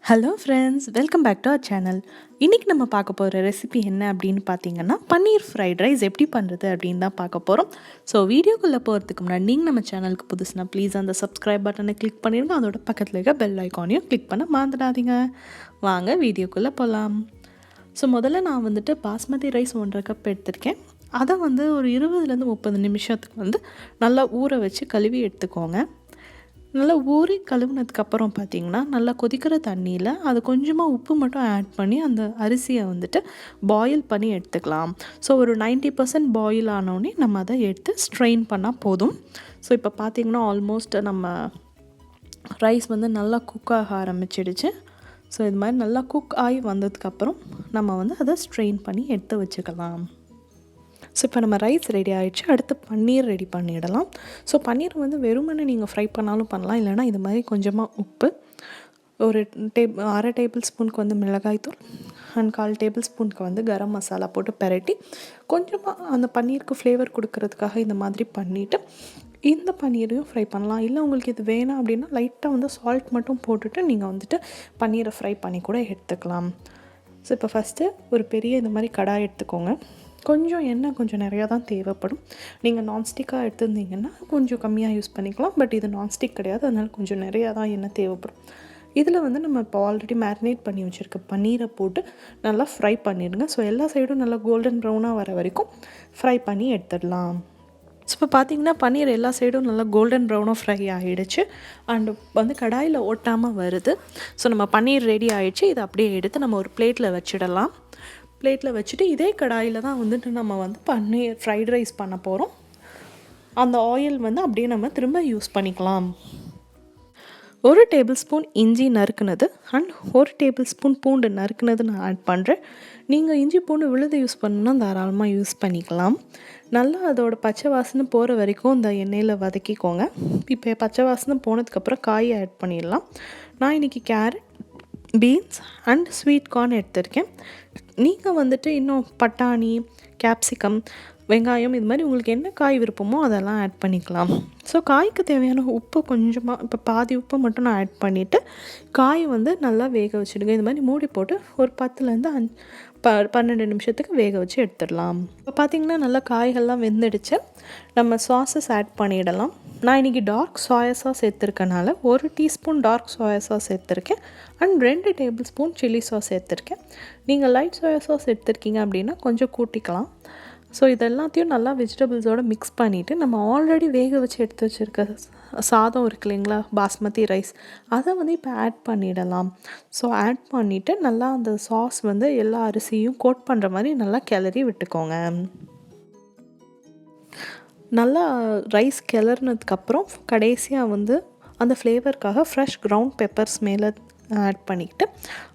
Hello friends, welcome back to our channel. இன்றைக்கி நம்ம பார்க்க போகிற ரெசிபி என்ன அப்படின்னு பார்த்தீங்கன்னா, பன்னீர் ஃப்ரைட் ரைஸ் எப்படி பண்ணுறது அப்படின்னு தான் பார்க்க போகிறோம். ஸோ வீடியோக்குள்ளே போகிறதுக்கு முன்னாடி நீங்கள் நம்ம சேனலுக்கு புதுசுனா ப்ளீஸ் அந்த சப்ஸ்கிரைப் பட்டனை கிளிக் பண்ணிடுங்க. அதோட பக்கத்தில் இருக்க பெல் ஐக்கானையும் கிளிக் பண்ண மறந்துடாதீங்க. வாங்க வீடியோக்குள்ளே போகலாம். ஸோ முதல்ல நான் பாஸ்மதி ரைஸ் 1.5 கப் எடுத்திருக்கேன். அதை ஒரு 20லேருந்து 30 நிமிஷத்துக்கு நல்லா ஊற வச்சு கழுவி எடுத்துக்கோங்க. நல்லா ஊறி கழுவுனதுக்கப்புறம் பார்த்திங்கன்னா, நல்லா கொதிக்கிற தண்ணியில் அது கொஞ்சமாக உப்பு மட்டும் ஆட் பண்ணி அந்த அரிசியை பாயில் பண்ணி எடுத்துக்கலாம். ஸோ ஒரு 90% பாயில் ஆனோடனே நம்ம அதை எடுத்து ஸ்ட்ரெயின் பண்ணால் போதும். ஸோ இப்போ பார்த்திங்கன்னா ஆல்மோஸ்ட் நம்ம ரைஸ் நல்லா குக் ஆக ஆரம்பிச்சிடுச்சு. ஸோ இது மாதிரி நல்லா குக் ஆகி வந்ததுக்கப்புறம் நம்ம அதை ஸ்ட்ரெயின் பண்ணி எடுத்து வச்சுக்கலாம். ஸோ இப்போ நம்ம ரைஸ் ரெடி ஆகிடுச்சு. அடுத்து பன்னீர் ரெடி பண்ணிடலாம். ஸோ பன்னீர் வெறுமனே நீங்கள் ஃப்ரை பண்ணாலும் பண்ணலாம், இல்லைனா இது மாதிரி கொஞ்சமாக உப்பு, ஒரு அரை டேபிள் ஸ்பூனுக்கு மிளகாய்த்தூள் அண்ட் 1/4 டேபிள் ஸ்பூனுக்கு கரம் மசாலா போட்டு பெரட்டி கொஞ்சமாக அந்த பன்னீருக்கு ஃப்ளேவர் கொடுக்கறதுக்காக இந்த மாதிரி பண்ணிவிட்டு இந்த பன்னீரையும் ஃப்ரை பண்ணலாம். இல்லை உங்களுக்கு இது வேணாம் அப்படின்னா லைட்டாக சால்ட் மட்டும் போட்டுட்டு நீங்கள் பன்னீரை ஃப்ரை பண்ணி கூட எடுத்துக்கலாம். ஸோ இப்போ ஃபஸ்ட்டு ஒரு பெரிய இந்த மாதிரி கடாய் எடுத்துக்கோங்க. கொஞ்சம் எண்ணெய் கொஞ்சம் நிறையா தான் தேவைப்படும். நீங்கள் நான்ஸ்டிக்காக எடுத்துருந்தீங்கன்னா கொஞ்சம் கம்மியாக யூஸ் பண்ணிக்கலாம். பட் இது நான்ஸ்டிக் கிடையாது, அதனால் கொஞ்சம் நிறையா தான் எண்ணெய் தேவைப்படும். இதில் நம்ம இப்போ ஆல்ரெடி மேரினேட் பண்ணி வச்சுருக்க பன்னீரை போட்டு நல்லா ஃப்ரை பண்ணிடுங்க. ஸோ எல்லா சைடும் நல்லா கோல்டன் ப்ரௌனாக வர வரைக்கும் ஃப்ரை பண்ணி எடுத்துடலாம். ஸோ இப்போ பார்த்திங்கன்னா பன்னீர் எல்லா சைடும் நல்லா கோல்டன் ப்ரௌனாக ஃப்ரை ஆகிடுச்சு அண்டு கடாயில் ஓட்டாமல் வருது. ஸோ நம்ம பன்னீர் ரெடி ஆகிடுச்சு. இதை அப்படியே எடுத்து நம்ம ஒரு பிளேட்டில் வச்சிடலாம். பிளேட்டில் வச்சுட்டு இதே கடாயில் தான் நம்ம பன்னீர் ஃப்ரைட் ரைஸ் பண்ண போகிறோம். அந்த ஆயில் அப்படியே நம்ம திரும்ப யூஸ் பண்ணிக்கலாம். 1 டேபிள் ஸ்பூன் இஞ்சி நறுக்குனது அண்ட் 1 டேபிள் ஸ்பூன் பூண்டு நறுக்குனது நான் ஆட் பண்ணுறேன். நீங்கள் இஞ்சி பூண்டு விழுது யூஸ் பண்ணணுன்னா தாராளமாக யூஸ் பண்ணிக்கலாம். நல்லா அதோட பச்சை வாசனை போகிற வரைக்கும் இந்த எண்ணெயில் வதக்கிக்கோங்க. இப்போ பச்சை வாசனை போனதுக்கப்புறம் காயை ஆட் பண்ணிடலாம். நான் இன்றைக்கி carrot, beans and sweet corn எடுத்திருக்கேன். நீங்கள் இன்னும் பட்டாணி, கேப்சிகம், வெங்காயம் இது மாதிரி உங்களுக்கு என்ன காய் விருப்பமோ அதெல்லாம் ஆட் பண்ணிக்கலாம். ஸோ காய்க்கு தேவையான உப்பு கொஞ்சமாக இப்போ பாதி உப்பு மட்டும் நான் ஆட் பண்ணிவிட்டு காய் நல்லா வேக வச்சுடுங்க. இது மாதிரி மூடி போட்டு ஒரு 10லேருந்து 12 நிமிஷத்துக்கு வேக வச்சு எடுத்துடலாம். இப்போ பார்த்திங்கன்னா நல்லா காய்கள்லாம் வெந்துடுச்சு. நம்ம சாஸஸ் ஆட் பண்ணிடலாம். நான் இன்றைக்கி டார்க் சோயா சாஸ் எடுத்துருக்கனால 1 டீஸ்பூன் டார்க் சோயா சாஸ் எடுத்திருக்கேன் and 2 tablespoon chilli sauce எடுத்திருக்கேன். நீங்கள் லைட் சோயா சாஸ் எடுத்திருக்கீங்க அப்படின்னா கொஞ்சம் கூட்டிக்கலாம். ஸோ இதெல்லாத்தையும் நல்லா வெஜிடபிள்ஸோடு மிக்ஸ் பண்ணிவிட்டு நம்ம ஆல்ரெடி வேக வச்சு எடுத்து வச்சுருக்க சாதம் இருக்கு இல்லைங்களா, பாஸ்மதி ரைஸ், அதை இப்போ ஆட் பண்ணிடலாம். ஸோ ஆட் பண்ணிவிட்டு நல்லா அந்த சாஸ் எல்லா அரிசியும் கோட் பண்ணுற மாதிரி நல்லா கிளறி விட்டுக்கோங்க. நல்லா ரைஸ் கிளறினதுக்கப்புறம் கடைசியாக அந்த ஃப்ளேவருக்காக ஃப்ரெஷ் கிரவுண்ட் பெப்பர்ஸ் மேலே ஆட் பண்ணிக்கிட்டு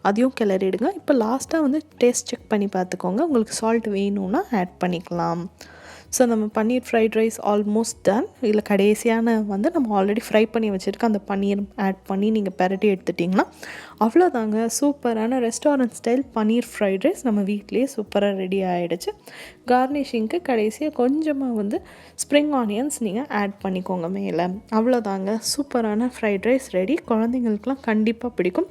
அதையும் கிளறிடுங்க. இப்போ லாஸ்ட்டாக டேஸ்ட் செக் பண்ணி பார்த்துக்கோங்க. உங்களுக்கு சால்ட் வேணும்னா ஆட் பண்ணிக்கலாம். ஸோ நம்ம பன்னீர் ஃப்ரைட் ரைஸ் ஆல்மோஸ்ட் டன். இதில் கடைசியான நம்ம ஆல்ரெடி ஃப்ரை பண்ணி வச்சுருக்க அந்த பன்னீர் ஆட் பண்ணி நீங்கள் பெரட்டி எடுத்துட்டிங்கன்னா அவ்வளோதாங்க. சூப்பரான ரெஸ்டாரண்ட் ஸ்டைல் பன்னீர் ஃப்ரைட் ரைஸ் நம்ம வீட்லேயே சூப்பராக ரெடி ஆகிடுச்சு. கார்னிஷிங்க்கு கடைசியாக கொஞ்சமாக ஸ்ப்ரிங் ஆனியன்ஸ் நீங்கள் ஆட் பண்ணிக்கோங்க மேலே. அவ்வளோதாங்க, சூப்பரான ஃப்ரைட் ரைஸ் ரெடி. குழந்தைங்களுக்குலாம் கண்டிப்பாக பிடிக்கும்.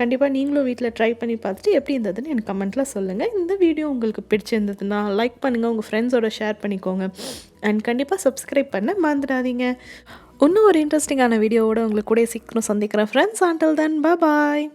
கண்டிப்பாக நீங்களும் வீட்டில் ட்ரை பண்ணி பார்த்துட்டு எப்படி இருந்ததுன்னு எனக்கு கமெண்ட்டில் சொல்லுங்கள். இந்த வீடியோ உங்களுக்கு பிடிச்சிருந்ததுன்னா லைக் பண்ணுங்கள், உங்கள் ஃப்ரெண்ட்ஸோட ஷேர் பண்ணிக்கோங்க அண்ட் கண்டிப்பாக சப்ஸ்கிரைப் பண்ண மறந்துடாதீங்க. இன்னும் ஒரு இன்ட்ரெஸ்டிங்கான வீடியோவோட உங்களுக்கு கூட சீக்கிரம் சந்திக்கிறேன் friends. until then, bye bye.